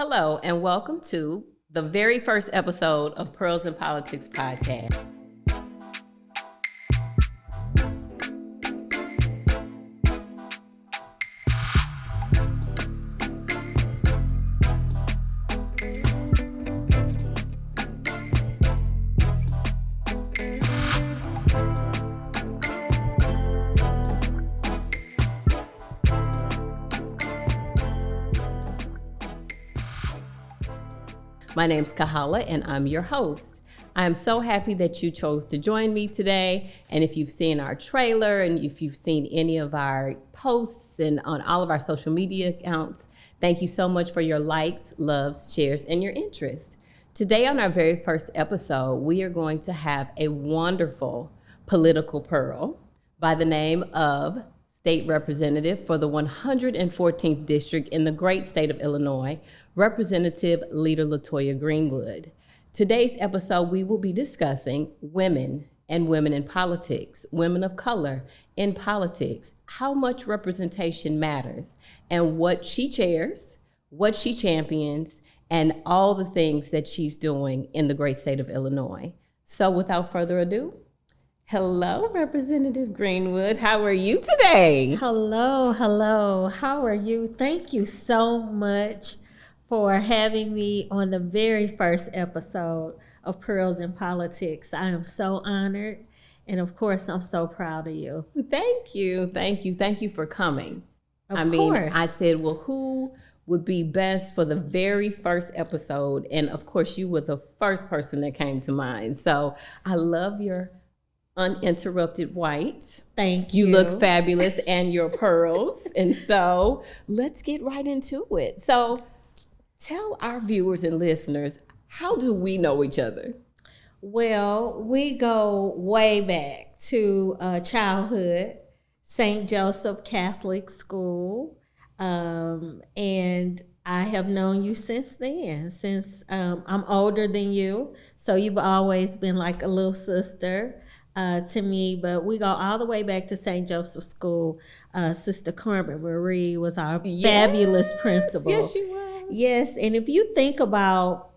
Hello, and welcome to the very first episode of Pearls in Politics podcast. My name's Kahala, and I'm your host. I'm so happy that you chose to join me today. And if you've seen our trailer and if you've seen any of our posts and on all of our social media accounts, thank you so much for your likes, loves, shares, and your interest. Today on our very first episode, we are going to have a wonderful political pearl by the name of State Representative for the 114th District in the great state of Illinois, Representative Leda Latoya Greenwood. Today's episode, we will be discussing women and women in politics, women of color in politics, how much representation matters, and what she chairs, what she champions, and all the things that she's doing in the great state of Illinois. So without further ado, hello, Representative Greenwood. How are you today? Hello. How are you? Thank you so much for having me on the very first episode of Pearls in Politics. I am so honored. And of course, I'm so proud of you. Thank you for coming. Of course. I said, well, who would be best for the very first episode? And of course, you were the first person that came to mind. So I love your uninterrupted white. Thank you. You look fabulous and your pearls. And so let's get right into it. So tell our viewers and listeners, how do we know each other? Well, we go way back to childhood, St. Joseph Catholic School. And I have known you since then, since I'm older than you. So you've always been like a little sister to me, but we go all the way back to St. Joseph School. Sister Carmen Marie was our fabulous principal. Yes, she was. Yes, and if you think about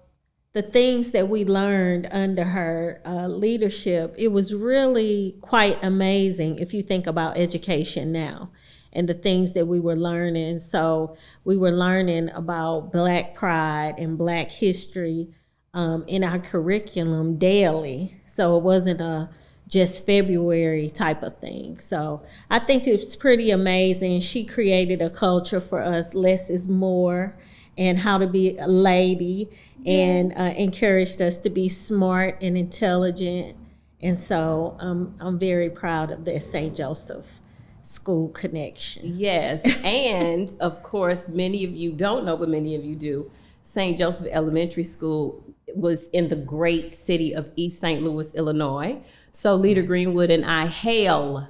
the things that we learned under her leadership, it was really quite amazing if you think about education now and the things that we were learning. So we were learning about Black pride and Black history in our curriculum daily. So it wasn't a just February type of thing. So I think it's pretty amazing. She created a culture for us, less is more, and how to be a lady, and encouraged us to be smart and intelligent. And so I'm very proud of that St. Joseph School connection. Yes, and of course, many of you don't know, but many of you do. St. Joseph Elementary School was in the great city of East St. Louis, Illinois. So Leda Greenwood and I hail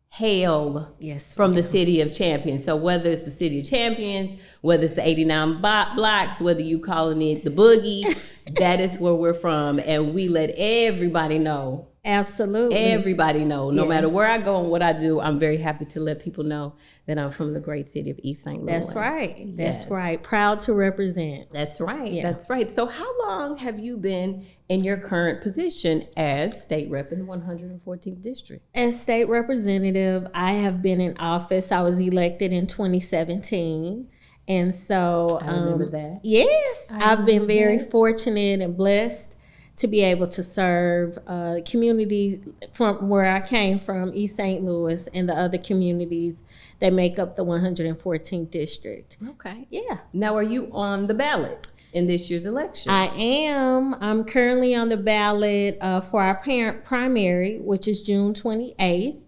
from the City of Champions. So whether it's the City of Champions, whether it's the 89 blocks, whether you calling it the boogie, that is where we're from. And we let everybody know. Absolutely. Everybody know. No matter where I go and what I do, I'm very happy to let people know that I'm from the great city of East St. Louis. That's right. That's right. Proud to represent. That's right. Yeah. That's right. So how long have you been in your current position as state rep in the 114th district? As state representative, I have been in office. I was elected in 2017. And so I remember that. Yes, I've been very fortunate and blessed to be able to serve communities from where I came from, East St. Louis, and the other communities that make up the 114th district. Okay. Yeah. Now, are you on the ballot in this year's election? I am. I'm currently on the ballot for our parent primary, which is June 28th,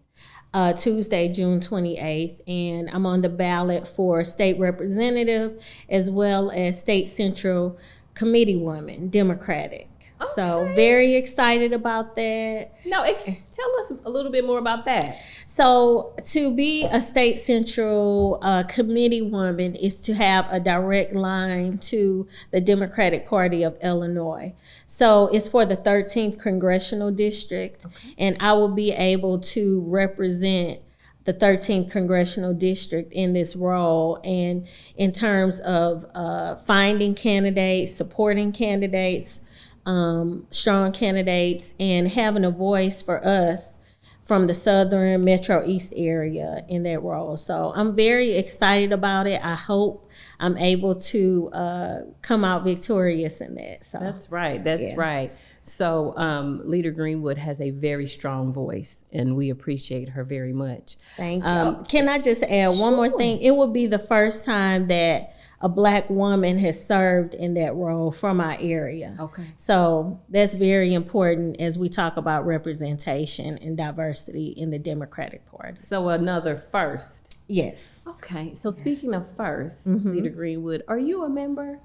Tuesday, June 28th. And I'm on the ballot for state representative as well as state central committee woman, Democratic. Okay. So very excited about that. Now, tell us a little bit more about that. So to be a state central committee woman is to have a direct line to the Democratic Party of Illinois. So it's for the 13th Congressional District, and I will be able to represent the 13th congressional district in this role, and in terms of finding candidates, supporting candidates, strong candidates, and having a voice for us from the Southern Metro East area in that role. So I'm very excited about it. I hope I'm able to come out victorious in that. So that's right. That's right. So Leader Greenwood has a very strong voice, and we appreciate her very much. Thank you. Can I just add one more thing? It will be the first time that a Black woman has served in that role from our area. Okay. So that's very important as we talk about representation and diversity in the Democratic Party. So another first. Yes. Okay. So speaking of first, Leader Greenwood, are you a member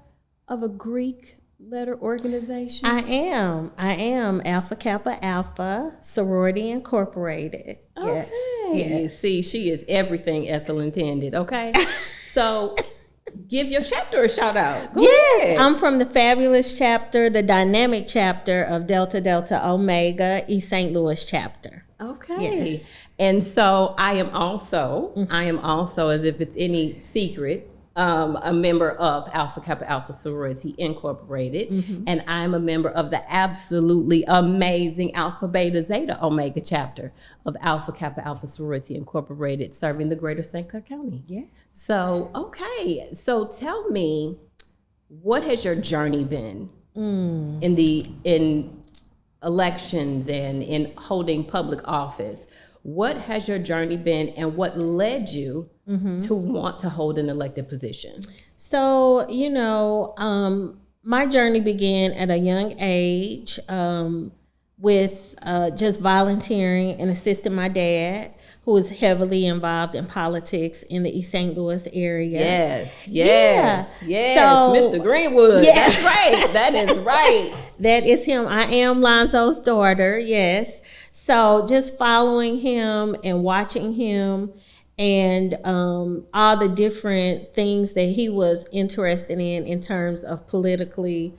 of a Greek letter organization? I am Alpha Kappa Alpha Sorority Incorporated. Okay. Yes. See, she is everything Ethel intended. Okay. So give your chapter a shout out. Go ahead. I'm from the fabulous chapter, the dynamic chapter of Delta Delta Omega East St. Louis chapter. Okay. Yes. And so I am also, as if it's any secret, a member of Alpha Kappa Alpha Sorority Incorporated, and I'm a member of the absolutely amazing Alpha Beta Zeta Omega chapter of Alpha Kappa Alpha Sorority Incorporated, serving the greater St. Clair County. Yeah. So, okay. So tell me, what has your journey been in elections and in holding public office? What has your journey been, and what led you to want to hold an elected position? So, my journey began at a young age with just volunteering and assisting my dad, who was heavily involved in politics in the East St. Louis area. Yes. So, Mr. Greenwood. Yeah. That's right. That is right. That is him. I am Lonzo's daughter, yes. So just following him and watching him and all the different things that he was interested in terms of politically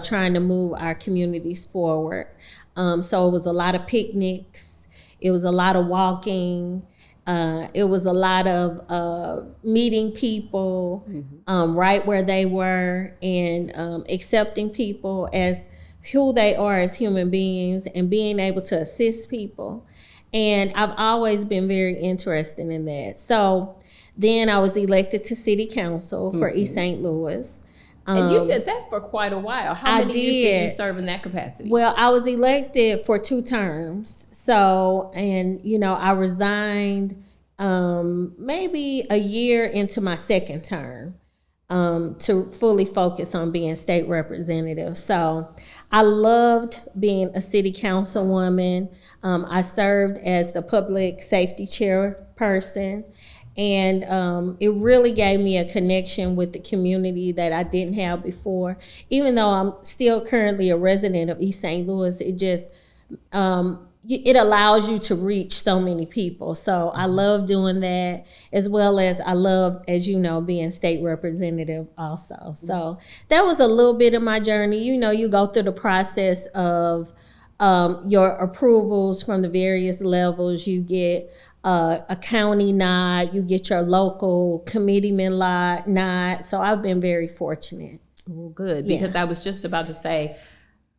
trying to move our communities forward. So it was a lot of picnics. It was a lot of walking. It was a lot of meeting people right where they were, and accepting people as who they are as human beings, and being able to assist people. And I've always been very interested in that. So then I was elected to city council for East St. Louis. And you did that for quite a while. How many years did you serve in that capacity? Well, I was elected for 2 terms. So, and I resigned maybe a year into my second term to fully focus on being state representative. So I loved being a city councilwoman. I served as the public safety chairperson. And it really gave me a connection with the community that I didn't have before. Even though I'm still currently a resident of East St. Louis, it just, it allows you to reach so many people. So I love doing that, as well as I love, as you know, being state representative also. So that was a little bit of my journey. You go through the process of your approvals from the various levels. You get a county nod, you get your local committeeman nod. So I've been very fortunate. Well, good, because I was just about to say,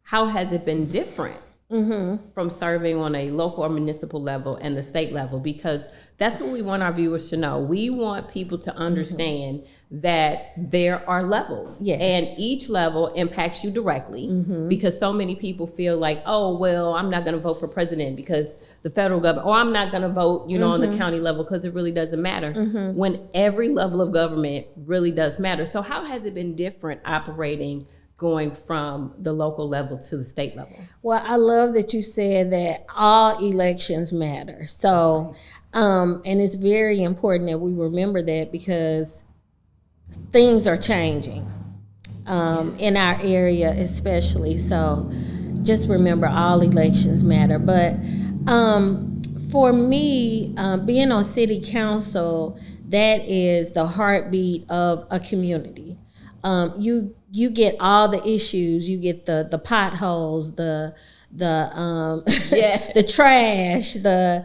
how has it been different from serving on a local or municipal level and the state level? Because that's what we want our viewers to know. We want people to understand that there are levels, and each level impacts you directly, because so many people feel like, oh, well, I'm not going to vote for president because the federal government, or I'm not going to vote, on the county level because it really doesn't matter, when every level of government really does matter. So how has it been different operating, going from the local level to the state level? Well, I love that you said that all elections matter. So, and it's very important that we remember that, because things are changing in our area especially. So just remember, all elections matter. But for me, being on city council, that is the heartbeat of a community. you get all the issues. You get the potholes, the the trash, everything.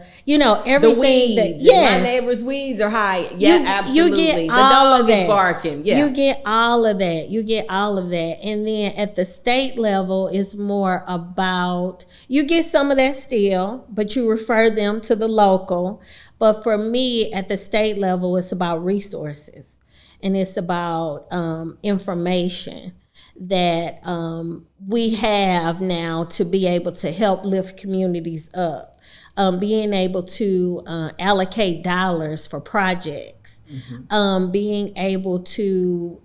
The weeds. That, yes. My neighbor's weeds are high. Yeah, absolutely. You get the all dog of that. is barking. Yeah. You get all of that. You get all of that. And then at the state level, it's more about, you get some of that still, but you refer them to the local. But for me, at the state level, it's about resources. And it's about information that we have now to be able to help lift communities up. Being able to allocate dollars for projects, being able to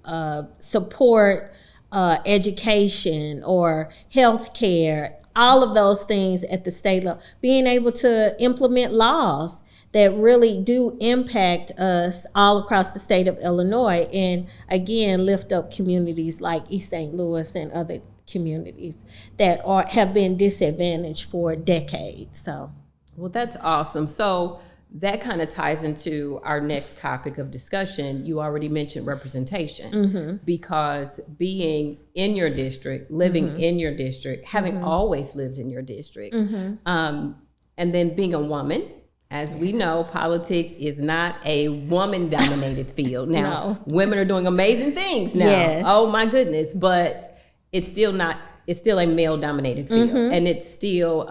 support education or health care, all of those things at the state level, being able to implement laws that really do impact us all across the state of Illinois, and again, lift up communities like East St. Louis and other communities that have been disadvantaged for decades. So, well, that's awesome. So that kind of ties into our next topic of discussion. You already mentioned representation, because being in your district, living in your district, having always lived in your district, and then being a woman. As we know, politics is not a woman-dominated field. Now, women are doing amazing things now. Yes. Oh my goodness! But it's still not. It's still a male-dominated field, and it's still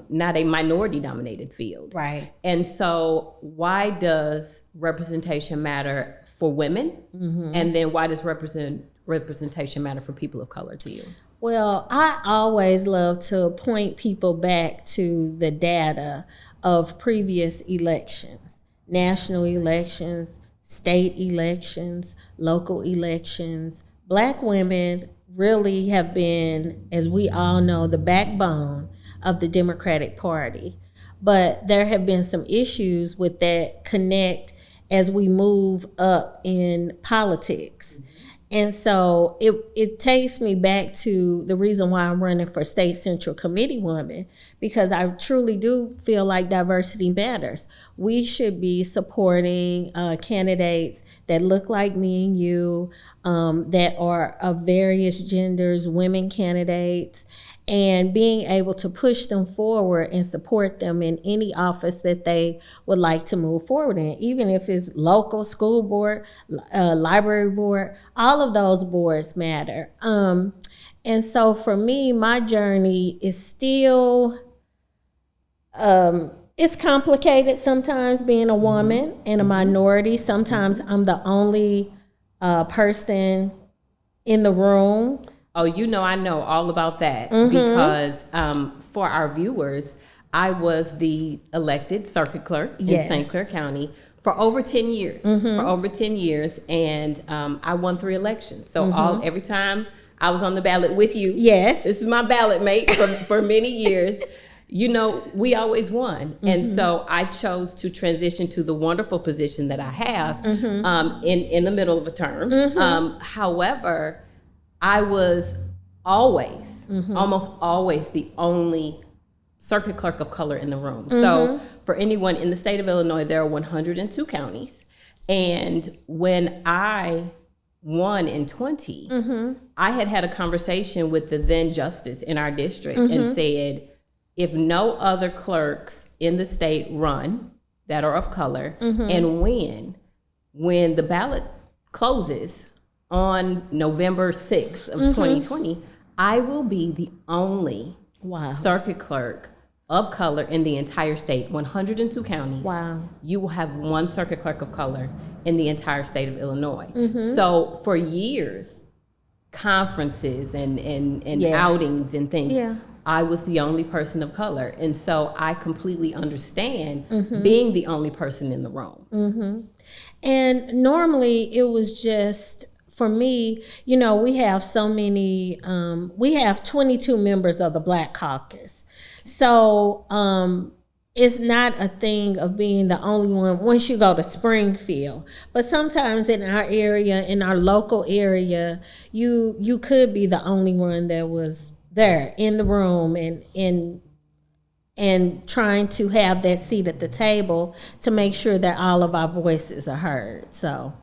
not a minority-dominated field. right. And so, why does representation matter for women? And then, why does representation matter for people of color to you? Well, I always love to point people back to the data of previous elections, national elections, state elections, local elections. Black women really have been, as we all know, the backbone of the Democratic Party. But there have been some issues with that connect as we move up in politics. And so it takes me back to the reason why I'm running for State Central Committee woman, because I truly do feel like diversity matters. We should be supporting candidates that look like me and you, that are of various genders, women candidates, and being able to push them forward and support them in any office that they would like to move forward in, even if it's local, school board, library board, all of those boards matter. And so for me, my journey is still, it's complicated sometimes being a woman and a minority. Sometimes I'm the only person in the room. Oh, I know all about that, because for our viewers, I was the elected circuit clerk in St. Clair County for over 10 years. And I won 3 elections. So every time I was on the ballot with you, this is my ballot mate for many years. We always won. And so I chose to transition to the wonderful position that I have in the middle of a term. However, I was always, almost always, the only circuit clerk of color in the room. So for anyone in the state of Illinois, there are 102 counties. And when I won in 20, I had a conversation with the then justice in our district and said, if no other clerks in the state run that are of color and when the ballot closes on November 6th of 2020, I will be the only circuit clerk of color in the entire state, 102 counties. Wow. You will have one circuit clerk of color in the entire state of Illinois. So for years, conferences and outings and things, I was the only person of color. And so I completely understand being the only person in the room. And normally it was just, for me, we have so many, we have 22 members of the Black Caucus. So it's not a thing of being the only one once you go to Springfield. But sometimes in our area, in our local area, you could be the only one that was there in the room and trying to have that seat at the table to make sure that all of our voices are heard. So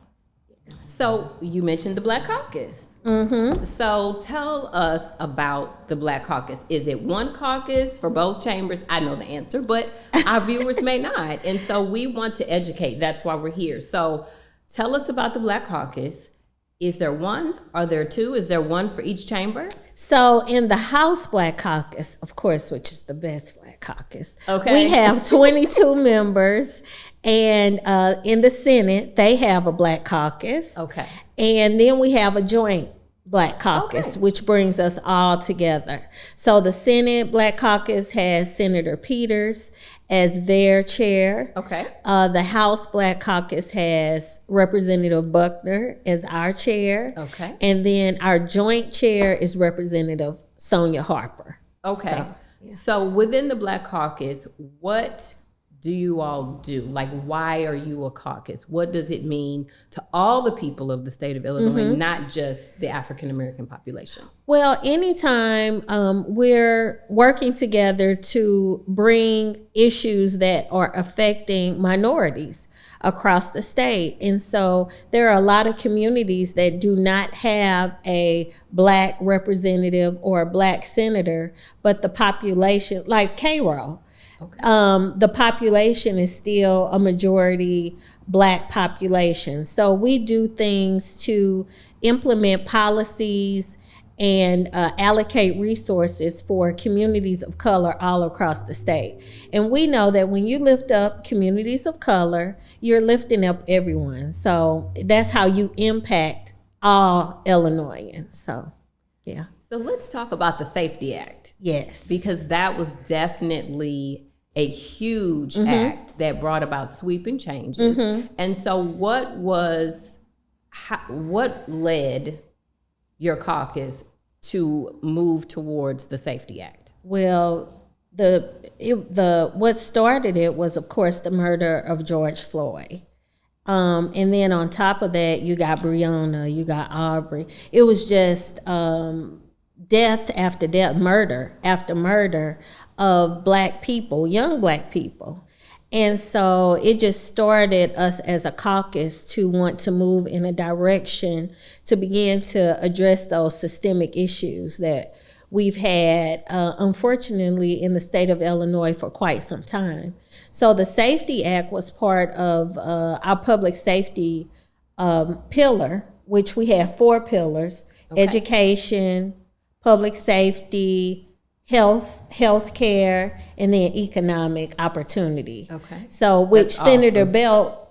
you mentioned the Black Caucus. So tell us about the Black Caucus. Is it one caucus for both chambers? I know the answer, but our viewers may not. And so we want to educate. That's why we're here. So tell us about the Black Caucus. Is there one? Are there two? Is there one for each chamber? So in the House Black Caucus, of course, which is the best Black Caucus, okay, we have 22 members. And in the Senate, they have a Black Caucus. Okay. And then we have a joint Black Caucus, which brings us all together. So the Senate Black Caucus has Senator Peters as their chair. Okay. The House Black Caucus has Representative Buckner as our chair. Okay. And then our joint chair is Representative Sonia Harper. Okay. So within the Black Caucus, what do you all do? Like, why are you a caucus? What does it mean to all the people of the state of Illinois, not just the African American population? Well, anytime we're working together to bring issues that are affecting minorities across the state. And so there are a lot of communities that do not have a Black representative or a Black senator, but the population, like Cairo, the population is still a majority Black population. So we do things to implement policies and allocate resources for communities of color all across the state. And we know that when you lift up communities of color, you're lifting up everyone. So that's how you impact all Illinoisans. So, yeah. So let's talk about the Safety Act. Yes. Because that was definitely a huge act that brought about sweeping changes. And so what led your caucus to move towards the Safety Act? Well, what started it was, of course, the murder of George Floyd. And then on top of that, you got Breonna, you got Aubrey. It was just death after death, murder after murder of Black people, young Black people. And so it just started us as a caucus to want to move in a direction to begin to address those systemic issues that we've had, unfortunately, in the state of Illinois for quite some time. So the Safety Act was part of our public safety pillar, which we have 4 pillars: education, public safety, health care, and then economic opportunity. Okay. So which That's Senator awesome. Belt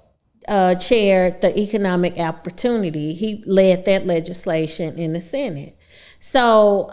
chaired the economic opportunity. He led that legislation in the Senate. So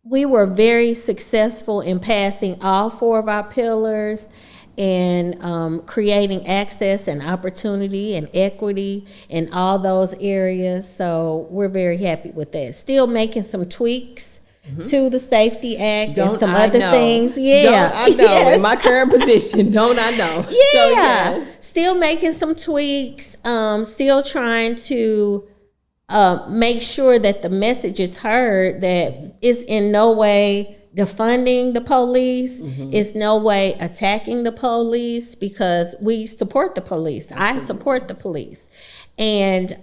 we were very successful in passing all 4 of our pillars and creating access and opportunity and equity in all those areas. So we're very happy with that. Still making some tweaks to the Safety Act and some other things. Yeah. Don't I know. Yes. In my current position, don't I know? Yeah. So, yes. Still making some tweaks, still trying to make sure that the message is heard, that it's in no way defunding the police, it's no way attacking the police, because we support the police. Absolutely. I support the police. And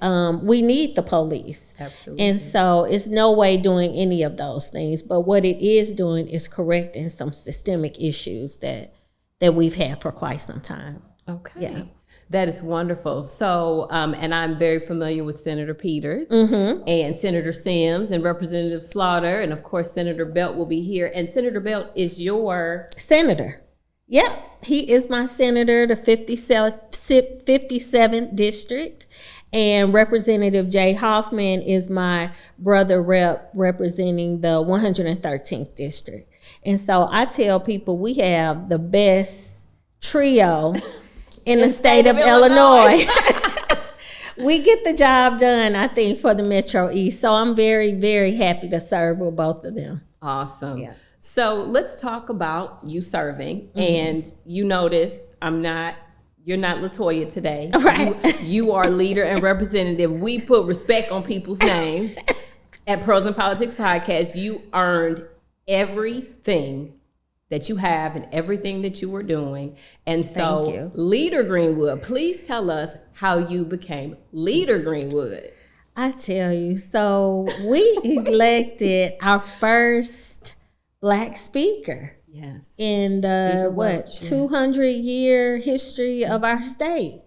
we need the police. Absolutely. And so it's no way doing any of those things. But what it is doing is correcting some systemic issues that we've had for quite some time. Okay. Yeah. That is wonderful. So, and I'm very familiar with Senator Peters and Senator Sims and Representative Slaughter. And of course, Senator Belt will be here. And Senator Belt is your senator. Yep. He is my senator, the 57th district. And Representative Jay Hoffman is my brother rep representing the 113th district. And so I tell people we have the best trio in the state of Illinois. We get the job done, I think, for the Metro East. So I'm very, very happy to serve with both of them. Awesome. Yeah. So let's talk about you serving. And you notice you're not LaToya today. Right. You are leader and representative. We put respect on people's names. At Pearls and Politics Podcast, you earned everything that you have and everything that you were doing. And so Thank you. Leader Greenwood, please tell us how you became Leader Greenwood. I tell you, so we elected our first Black speaker. Yes. In the Welch, 200-year history of our state.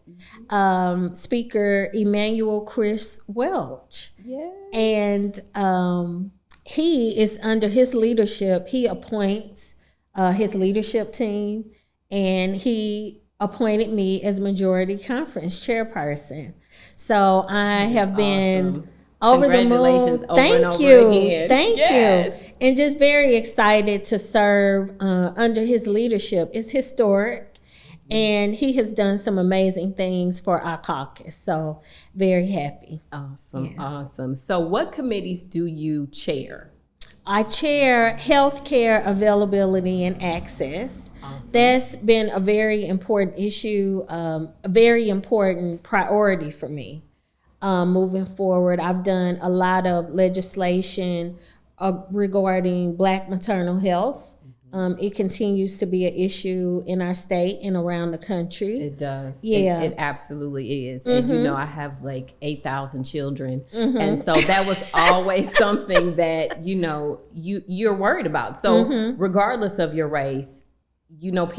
Speaker Emmanuel Chris Welch. Yes. And he is under his leadership, he appoints his leadership team, and he appointed me as majority conference chairperson. So I have been over the moon. Thank you. Thank you. And just very excited to serve under his leadership. It's historic, and he has done some amazing things for our caucus. So very happy. Awesome. Awesome. So what committees do you chair? I chair healthcare availability and access. Awesome. That's been a very important issue, a very important priority for me moving forward. I've done a lot of legislation regarding Black maternal health. It continues to be an issue in our state and around the country. It does. Yeah. It absolutely is. And you know, I have like 8,000 children. And so that was always something that, you know, you're worried about. So regardless of your race, you know,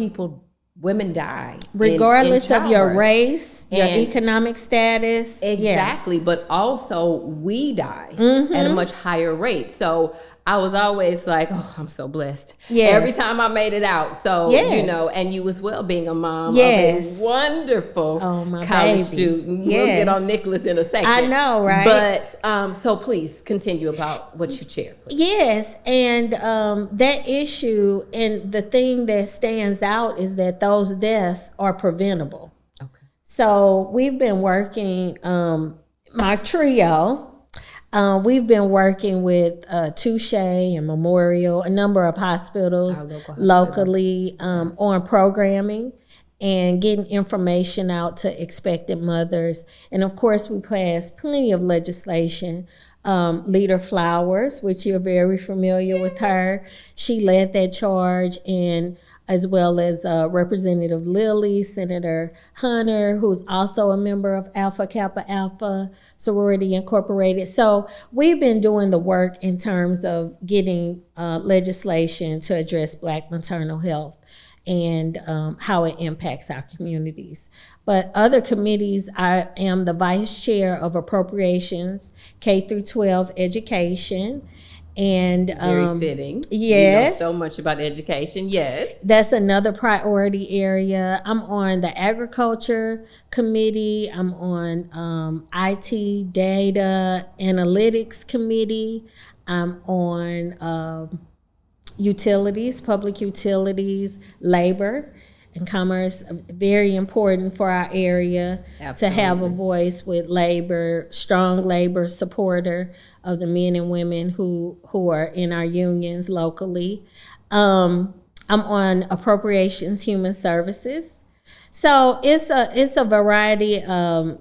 women die. Regardless of your race, your economic status. Exactly. Yeah. But also we die at a much higher rate. So I was always like, oh, I'm so blessed. Yes. Every time I made it out. So, you know, and you as well being a mom of a wonderful college student. We'll get on Nicholas in a second. I know, right? But so please continue about what you chair. Please. Yes. And that issue and the thing that stands out is that those deaths are preventable. Okay. So we've been working, my trio, we've been working with Touche and Memorial, a number of hospitals locally on programming and getting information out to expectant mothers. And of course, we passed plenty of legislation. Leader Flowers, which you're very familiar with her, she led that charge, and as well as Representative Lilly, Senator Hunter, who's also a member of Alpha Kappa Alpha Sorority Incorporated. So we've been doing the work in terms of getting legislation to address Black maternal health and how it impacts our communities. But other committees, I am the vice chair of appropriations, K through 12 education. And very fitting. Yes. You know so much about education. Yes. That's another priority area. I'm on the agriculture committee. I'm on IT data analytics committee. I'm on utilities, public utilities, labor and commerce. Very important for our area. Absolutely. To have a voice with labor, strong labor supporter of the men and women who are in our unions locally. I'm on appropriations, human services. So it's a variety of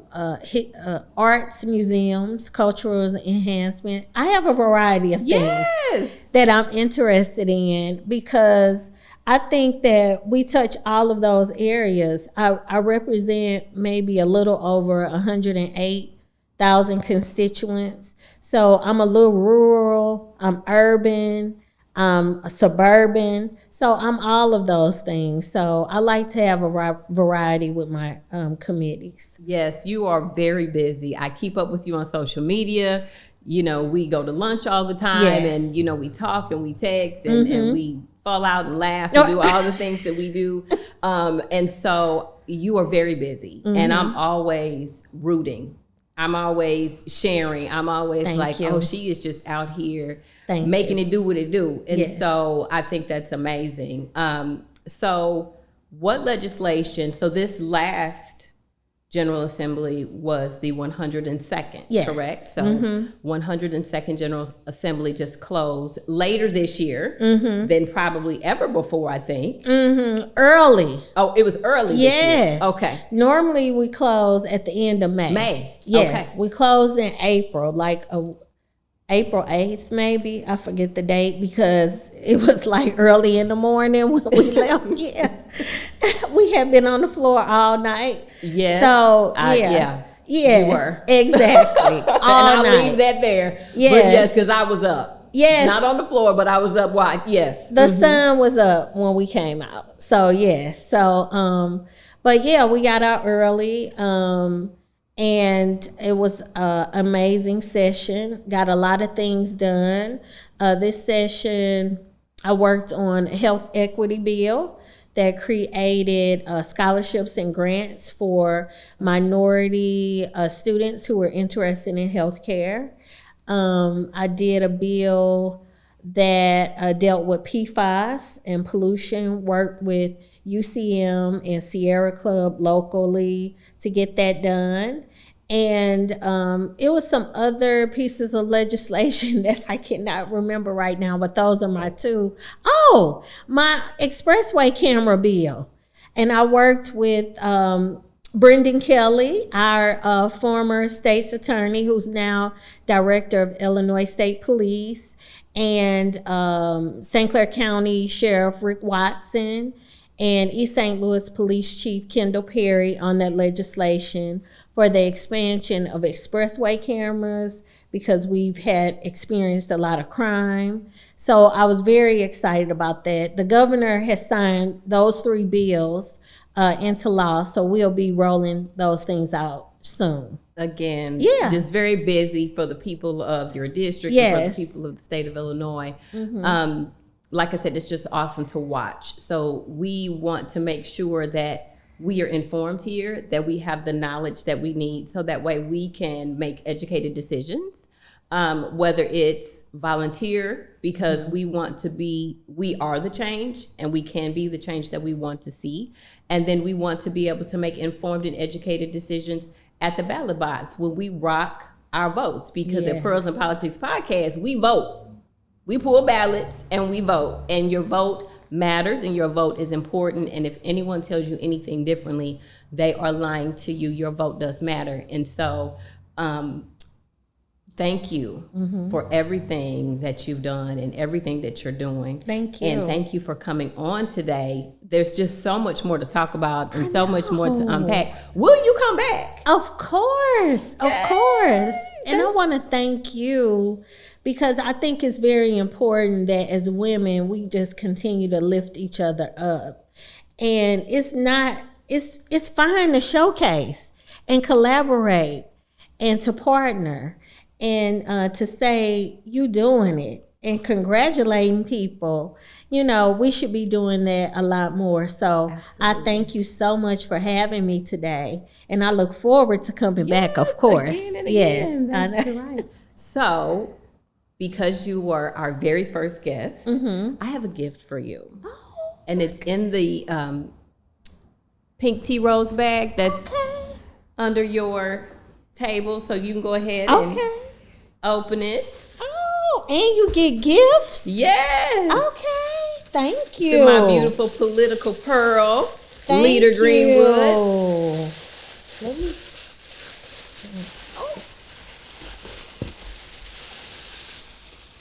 arts, museums, cultural enhancement. I have a variety of things that I'm interested in because I think that we touch all of those areas. I represent maybe a little over 108,000 constituents. So I'm a little rural, I'm urban, I'm suburban. So I'm all of those things. So I like to have a variety with my committees. Yes, you are very busy. I keep up with you on social media. You know, we go to lunch all the time and, you know, we talk and we text and we fall out and laugh and do all the things that we do. And so you are very busy and I'm always rooting. I'm always sharing. I'm always oh, she is just out here making it do what it do. And so I think that's amazing. So what legislation, so this last General Assembly was the 102nd, correct? So 102nd General Assembly just closed later this year than probably ever before, I think. Early. Oh, it was early this year. Okay. Normally we close at the end of May. Yes, we closed in April, like April 8th maybe. I forget the date because it was like early in the morning when we left. We had been on the floor all night. Yes. So Yes, You were. exactly. All And I'll night. leave that there. Yes. But yes, because I was up. Yes. Not on the floor, but I was up. Why? Yes. The sun was up when we came out. So yes. So but yeah, we got out early. And it was an amazing session. Got a lot of things done. This session, I worked on a health equity bill that created scholarships and grants for minority students who were interested in healthcare. I did a bill that dealt with PFAS and pollution, worked with UCM and Sierra Club locally to get that done. And it was some other pieces of legislation that I cannot remember right now, but those are my two. Oh, my expressway camera bill. And I worked with Brendan Kelly, our former state's attorney, who's now director of Illinois State Police, and St. Clair County Sheriff Rick Watson, and East St. Louis Police Chief Kendall Perry on that legislation for the expansion of expressway cameras, because we've had experienced a lot of crime. So I was very excited about that. The governor has signed those three bills into law, so we'll be rolling those things out soon. Again, Yeah. just very busy for the people of your district, and for the people of the state of Illinois. Like I said, it's just awesome to watch. So we want to make sure that we are informed here, that we have the knowledge that we need, so that way we can make educated decisions. Whether it's volunteer, because we are the change, and we can be the change that we want to see. And then we want to be able to make informed and educated decisions at the ballot box when we rock our votes, because at Pearls and Politics Podcast, we vote. We pull ballots and we vote, and your vote matters and your vote is important. And if anyone tells you anything differently, they are lying to you. Your vote does matter. And so thank you for everything that you've done and everything that you're doing. Thank you. And thank you for coming on today. There's just so much more to talk about and so much more to unpack. Will you come back? Of course. Of course. And I want to thank you, because I think it's very important that as women, we just continue to lift each other up. And it's fine to showcase and collaborate and to partner and to say you doing it and congratulating people. You know, we should be doing that a lot more. So I thank you so much for having me today. And I look forward to coming back, of course. Again and yes. again. That's right. So, because you were our very first guest, I have a gift for you. And it's in the pink tea rose bag that's under your table. So you can go ahead and open it. Oh, and you get gifts? Yes. Okay. Thank you. To my beautiful political pearl, Leader Greenwood. Let me.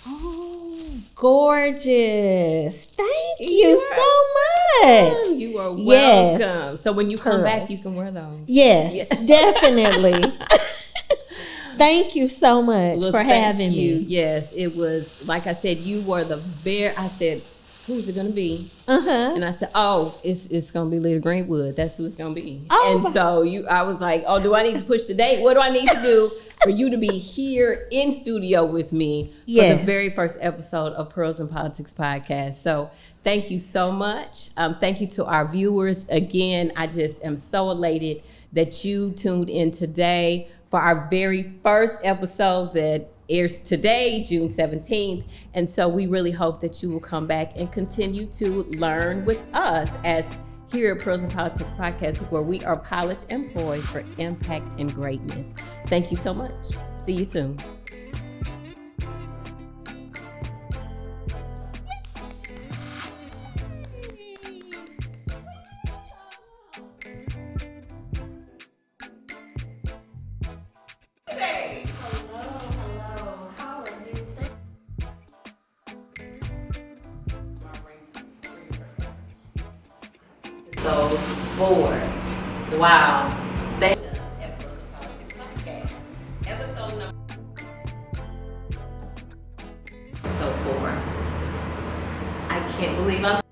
Oh, gorgeous. Thank you so much. You are welcome. Yes. So when you come back, you can wear those. Yes, definitely. Thank you so much for having me. Yes, it was, like I said, you were I said, who's it gonna be? And I said, oh, it's gonna be Leader Greenwood. That's who it's gonna be. And so I was like, oh, do I need to push the date? What do I need to do for you to be here in studio with me for the very first episode of Pearls and Politics Podcast? So thank you so much. Thank you to our viewers. Again, I just am so elated that you tuned in today for our very first episode that airs today, June 17th. And so we really hope that you will come back and continue to learn with us as here at Pearls and Politics Podcast, where we are polished and poised for impact and greatness. Thank you so much. See you soon. Forward. Wow. Thank us at Pearls and Politics Podcast. believe I'm